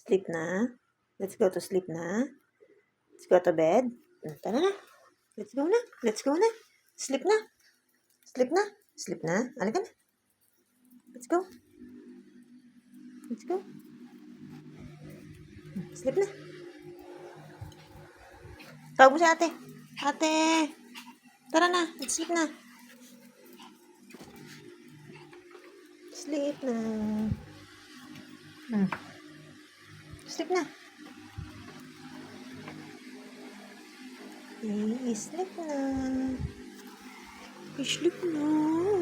Sleep na. Let's go to sleep na. Let's go to bed. Tara na. Let's go na. Let's go na. Sleep na. Sleep na. Sleep na. Halika na. Let's go. Let's go. Sleep na. Tawag mo si ate. Ate. Tara na. Let's sleep na. Sleep na. Sleep na. Sleep na. Sleep na.